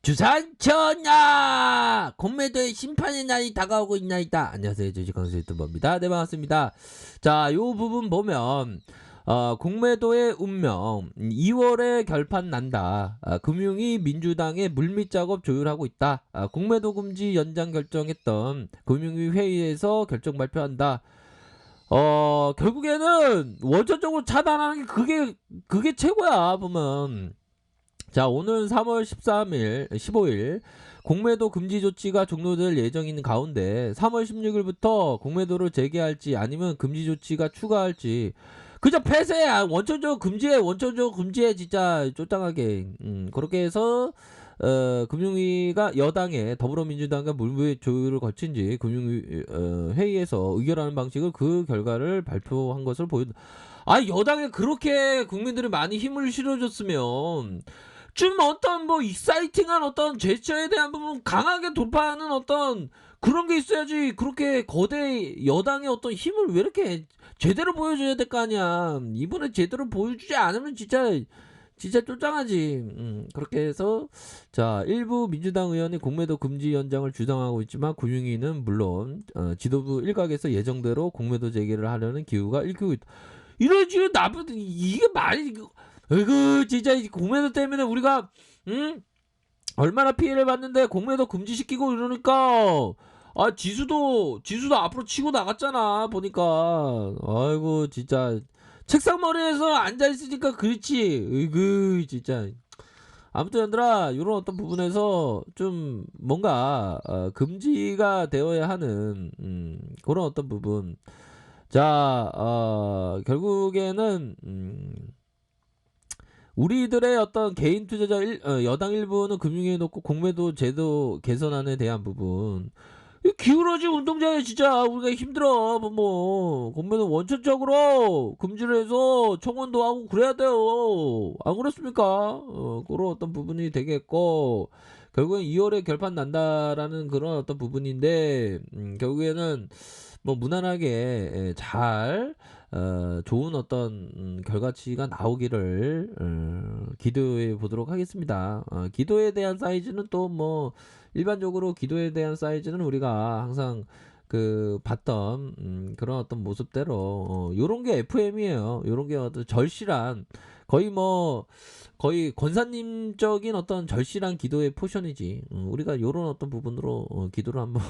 주산천하 공매도의 심판의 날이 다가오고 있나이다. 안녕하세요, 주식강수 유튜버입니다. 네, 반갑습니다. 자, 요 부분 보면 공매도의 운명 2월에 결판 난다. 금융위 민주당의 물밑 작업 조율하고 있다. 공매도 금지 연장 결정했던 금융위 회의에서 결정 발표한다. 결국에는 원천적으로 차단하는 게 그게 최고야 보면. 자, 오늘 3월 13일, 15일 공매도 금지 조치가 종료될 예정인 가운데 3월 16일부터 공매도를 재개할지 아니면 금지 조치가 추가할지 그저 폐쇄야. 원천적으로 금지해 진짜 쫄짱하게. 그렇게 해서 금융위가 여당의 더불어민주당과 물밑 조율을 거친 뒤 금융위 회의에서 의결하는 방식을 그 결과를 발표한 것을 보인다. 여당에 그렇게 국민들이 많이 힘을 실어줬으면 좀 어떤 뭐 익사이팅한 어떤 제스처에 대한 부분 강하게 돌파하는 어떤 그런 게 있어야지. 그렇게 거대 여당의 어떤 힘을 왜 이렇게 제대로 보여줘야 될 거 아니야. 이번에 제대로 보여주지 않으면 진짜 쫄짱하지. 그렇게 해서 자, 일부 민주당 의원이 공매도 금지 연장을 주장하고 있지만 금융위는 물론 지도부 일각에서 예정대로 공매도 재개를 하려는 기후가 일으키고 있다. 이러지 나쁜 이게 말이 진짜 공매도 때문에 우리가 얼마나 피해를 봤는데 공매도 금지시키고 이러니까 지수도 앞으로 치고 나갔잖아 보니까. 아이고 진짜 책상 머리에서 앉아 있으니까 그렇지. 진짜. 아무튼 얘들아, 이런 어떤 부분에서 좀 뭔가 금지가 되어야 하는 그런 어떤 부분. 자, 결국에는 우리들의 어떤 개인 투자자 여당 일부는 금융위에 놓고 공매도 제도 개선안에 대한 부분 기울어진 운동장에 진짜 우리가 힘들어. 뭐 공매도 원천적으로 금지를 해서 청원도 하고 그래야 돼요. 안 그렇습니까? 그런 어떤 부분이 되겠고, 결국엔 2월에 결판 난다라는 그런 어떤 부분인데, 결국에는 뭐 무난하게 잘 좋은 어떤 결과치가 나오기를 기도해 보도록 하겠습니다. 기도에 대한 사이즈는 또 뭐 일반적으로 기도에 대한 사이즈는 우리가 항상 그 봤던 그런 어떤 모습대로 요런 게 FM이에요. 요런 게 어떤 절실한 거의 권사님적인 어떤 절실한 기도의 포션이지. 우리가 요런 어떤 부분으로 기도를 한번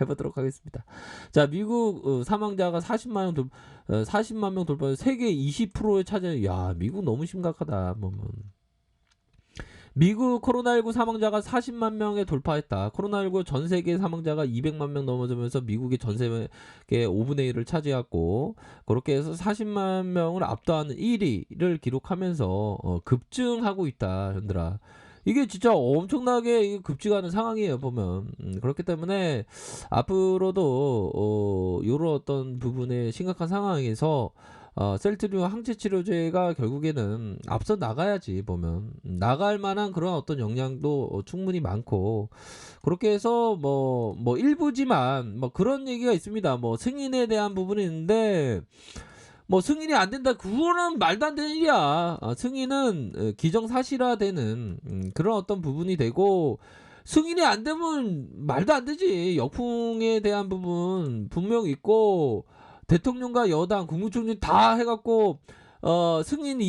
해보도록 하겠습니다. 자, 미국 사망자가 40만 명 돌파해 세계 20%에 차지하는. 야, 미국 너무 심각하다. 미국 코로나19 사망자가 40만 명에 돌파했다. 코로나19 전 세계 사망자가 200만 명 넘어서면서 미국이 전 세계 5분의 1을 차지했고, 그렇게 해서 40만 명을 압도하는 1위를 기록하면서 급증하고 있다, 현들아. 이게 진짜 엄청나게 급증하는 상황이에요, 보면. 그렇기 때문에 앞으로도 요런 어떤 부분의 심각한 상황에서 셀트리온 항체 치료제가 결국에는 앞서 나가야지. 보면 나갈 만한 그런 어떤 역량도 충분히 많고, 그렇게 해서 뭐 일부지만 뭐 그런 얘기가 있습니다. 뭐 승인에 대한 부분이 있는데, 뭐 승인이 안 된다, 그거는 말도 안 되는 일이야. 승인은 기정사실화되는 그런 어떤 부분이 되고, 승인이 안 되면 말도 안 되지. 역풍에 대한 부분 분명 있고, 대통령과 여당 국무총리 다 해갖고 승인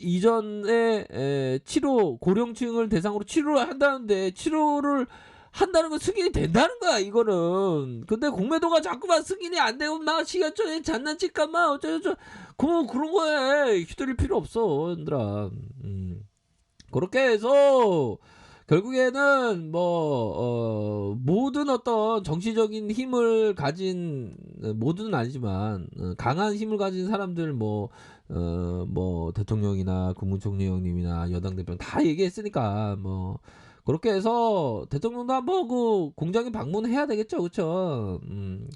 이전에 치료 고령층을 대상으로 치료를 한다는데, 치료를 한다는 건 승인이 된다는 거야 이거는. 근데 공매도가 자꾸만 승인이 안 되고 막 시간전에 장난칠까만 어쩌저쩌 그런 거에 휘둘릴 필요 없어, 얘들아. 그렇게 해서 결국에는 모든 어떤 정치적인 힘을 가진, 모두는 아니지만 강한 힘을 가진 사람들, 뭐 대통령이나 국무총리 형님이나 여당 대표 다 얘기했으니까, 뭐 그렇게 해서 대통령도 한번 그 공장에 방문해야 되겠죠, 그렇죠?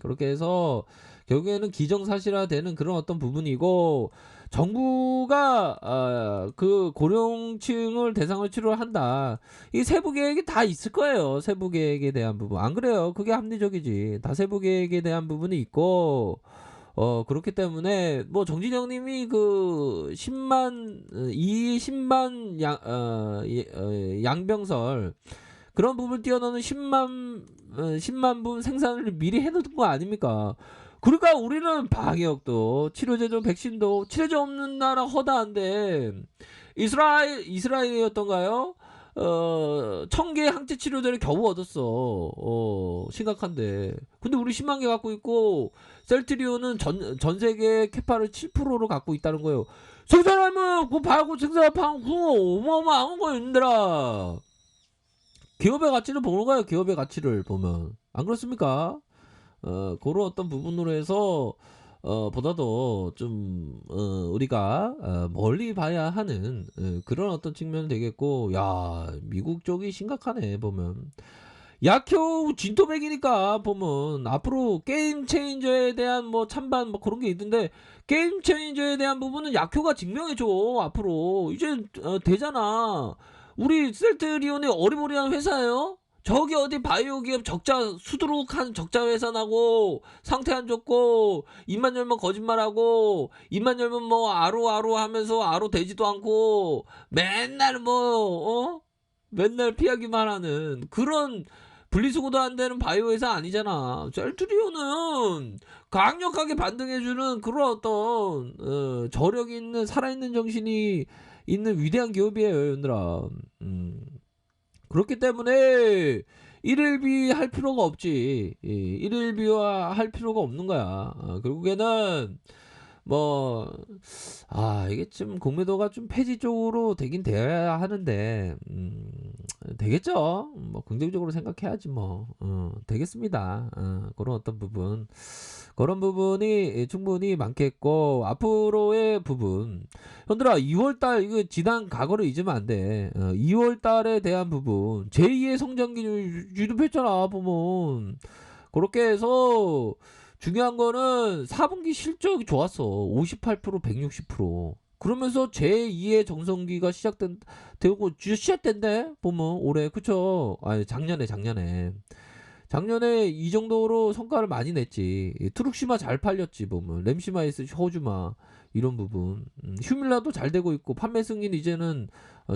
그렇게 해서 결국에는 기정사실화되는 그런 어떤 부분이고, 정부가 그 고령층을 대상으로 치료를 한다. 이 세부 계획이 다 있을 거예요. 세부 계획에 대한 부분. 안 그래요? 그게 합리적이지. 다 세부 계획에 대한 부분이 있고, 그렇기 때문에 뭐 정진영님이 그 10만 양병설 그런 부분을 뛰어넘는 10만 분 생산을 미리 해놓은 거 아닙니까? 그러니까 우리는 방역도 치료제도 백신도 치료제 없는 나라 허다한데 이스라엘이었던가요? 1000개 항체 치료제를 겨우 얻었어. 심각한데. 근데 우리 10만 개 갖고 있고 셀트리온은 전 세계 캐파를 7%로 갖고 있다는 거예요. 생산하면 그 발고 생산하면 그거 어마어마한 거예요, 얘들아. 기업의 가치를 보는 거예요. 기업의 가치를 보면 안 그렇습니까? 그런 어떤 부분으로 해서 보다도 좀 우리가 멀리 봐야 하는 그런 어떤 측면이 되겠고, 야 미국 쪽이 심각하네 보면. 약효 진토백이니까 보면 앞으로 게임 체인저에 대한 뭐 찬반 뭐 그런 게 있는데, 게임 체인저에 대한 부분은 약효가 증명해줘. 앞으로 이제 되잖아. 우리 셀트리온이 어리버리한 회사예요. 저기 어디 바이오 기업 적자 수두룩한 적자 회사 나고 상태 안 좋고 입만 열면 거짓말하고 입만 열면 뭐 아로 하면서 아로 되지도 않고 맨날 맨날 피하기만 하는 그런 분리수거도 안 되는 바이오 회사 아니잖아. 셀트리온은 강력하게 반등해주는 그런 어떤 저력이 있는 살아있는 정신이 있는 위대한 기업이에요, 얘들아. 그렇기 때문에 일일비 할 필요가 없지. 일일비화 할 필요가 없는 거야. 결국에는 뭐 이게 좀 공매도가 좀 폐지 쪽으로 되긴 돼야 하는데 되겠죠. 뭐 긍정적으로 생각해야지 뭐. 되겠습니다. 그런 어떤 부분, 그런 부분이 충분히 많겠고, 앞으로의 부분, 현들아 2월달 이거 지난 과거를 잊으면 안 돼. 2월달에 대한 부분 제2의 성장기 유입했잖아 보면. 그렇게 해서 중요한 거는 4분기 실적이 좋았어. 58% 160%. 그러면서 제2의 정성기가 되고 시작된대 보면 올해. 그쵸? 아니 작년에 이 정도로 성과를 많이 냈지. 트룩시마 잘 팔렸지 보면. 램시마이스 호주마 이런 부분. 휴밀라도 잘 되고 있고 판매 승인 이제는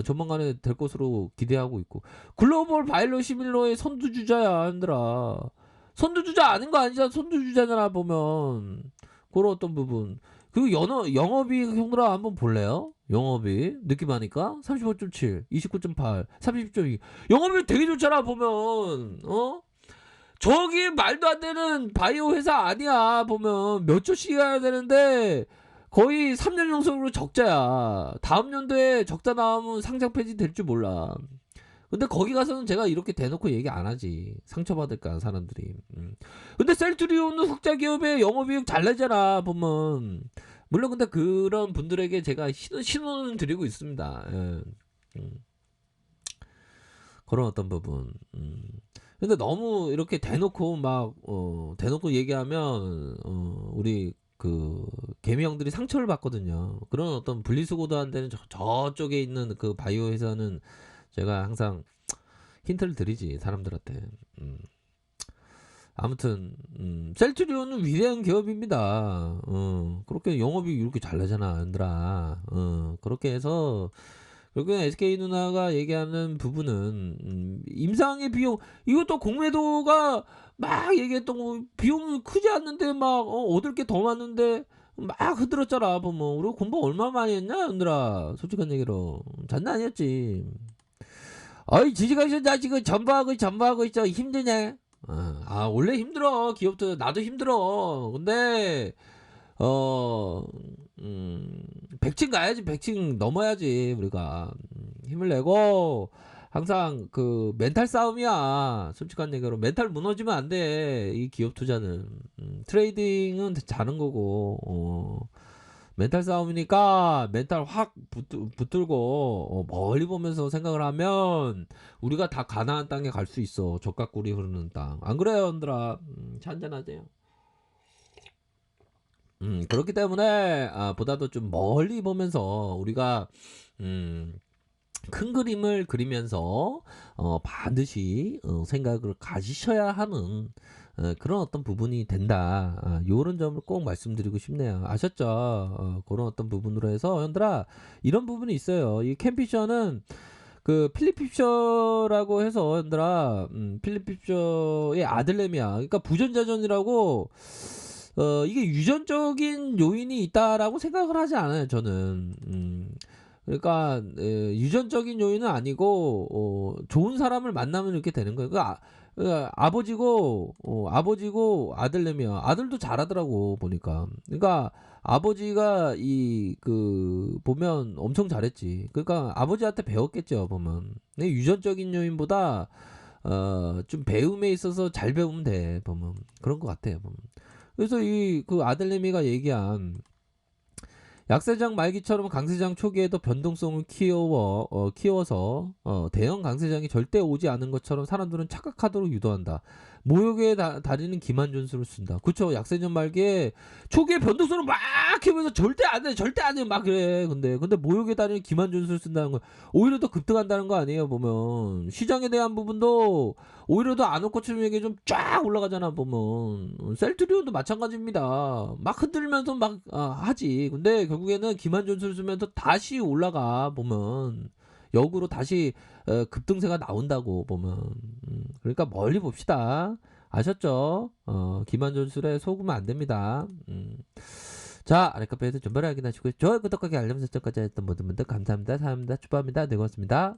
조만간에 될 것으로 기대하고 있고. 글로벌 바이러 시밀러의 선두주자야 얘들아. 선두주자 아닌 거 아니잖아. 선두주자잖아 보면. 그런 어떤 부분. 그리고 영업이익 형들아 한번 볼래요? 영업이익 느낌 하니까 35.7 29.8 30.2 영업이익 되게 좋잖아 보면. 저기 말도 안 되는 바이오 회사 아니야 보면. 몇 조씩 해야 되는데 거의 3년 연속으로 적자야. 다음 연도에 적자 나오면 상장 폐지 될 줄 몰라. 근데 거기 가서는 제가 이렇게 대놓고 얘기 안 하지. 상처받을까 사람들이. 근데 셀트리온은 흑자 기업의 영업이익 잘 내잖아 보면. 물론 근데 그런 분들에게 제가 신호는 드리고 있습니다. 예. 그런 어떤 부분. 근데 너무 이렇게 대놓고 대놓고 얘기하면 우리 그 개미 형들이 상처를 받거든요. 그런 어떤 분리수거도 안 되는 저쪽에 있는 그 바이오 회사는 제가 항상 힌트를 드리지 사람들한테. 아무튼 셀트리온은 위대한 기업입니다. 그렇게 영업이 이렇게 잘 나잖아 얘들아. 그렇게 해서 결국엔 SK 누나가 얘기하는 부분은 임상의 비용, 이것도 공매도가 막 얘기했던 거 비용이 크지 않는데 막 얻을 게 더 많은데 막 흐들었잖아 보면. 우리 공부 얼마나 많이 했냐 얘들아. 솔직한 얘기로 장난 아니었지. 어이 지지가서 나 지금 전부하고 있어. 힘드네. 원래 힘들어. 기업도 나도 힘들어. 근데 어 100층 가야지. 100층 넘어야지 우리가. 힘을 내고 항상 그 멘탈 싸움이야. 솔직한 얘기로 멘탈 무너지면 안 돼. 이 기업 투자는. 트레이딩은 자는 거고 멘탈 싸움이니까 멘탈 확 붙들고 멀리 보면서 생각을 하면 우리가 다 가나안 땅에 갈 수 있어. 적각꿀이 흐르는 땅. 안 그래요 얘들아? 차 한잔하세요. 그렇기 때문에 보다도 좀 멀리 보면서 우리가 큰 그림을 그리면서 반드시 생각을 가지셔야 하는 그런 어떤 부분이 된다. 요런 점을 꼭 말씀드리고 싶네요. 아셨죠? 그런 어떤 부분으로 해서 형들아 이런 부분이 있어요. 이 캠피셔는 그 필립 핍셔라고 해서 형들아 필립 핍셔의 아들내미야. 그러니까 부전자전이라고 이게 유전적인 요인이 있다라고 생각을 하지 않아요, 저는. 그러니까 유전적인 요인은 아니고 좋은 사람을 만나면 이렇게 되는 거예요. 아버지고 아들내미야. 아들도 잘하더라고 보니까. 그러니까 아버지가 이 그 보면 엄청 잘했지. 그러니까 아버지한테 배웠겠죠 보면. 근데 유전적인 요인보다 좀 배움에 있어서 잘 배우면 돼 보면 그런 것 같아요 보면. 그래서 이 그 아들내미가 얘기한 약세장 말기처럼 강세장 초기에도 변동성을 키워서 대형 강세장이 절대 오지 않은 것처럼 사람들은 착각하도록 유도한다. 모욕에 다리는 기만 전술을 쓴다. 그쵸? 약세장 말기에 초기에 변동성을 막 키우면서 절대 안 돼, 절대 안 돼, 막 그래. 근데 모욕에 다리는 기만 전술을 쓴다는 건 오히려 더 급등한다는 거 아니에요? 보면 시장에 대한 부분도 오히려 더 안올것처럼에게 좀 쫙 올라가잖아 보면 셀트리온도 마찬가지입니다. 막 흔들면서 막 하지. 근데 결국에는 기만 전술을 쓰면서 다시 올라가 보면 역으로 다시 급등세가 나온다고 보면 그러니까 멀리 봅시다. 아셨죠? 기만 전술에 속으면 안 됩니다. 자, 아래카페에서 전발을 확인하시고요. 좋아요, 구독하기, 알림 설정까지 했던 모든 분들 감사합니다. 사랑합니다. 축복합니다. 네, 고맙습니다.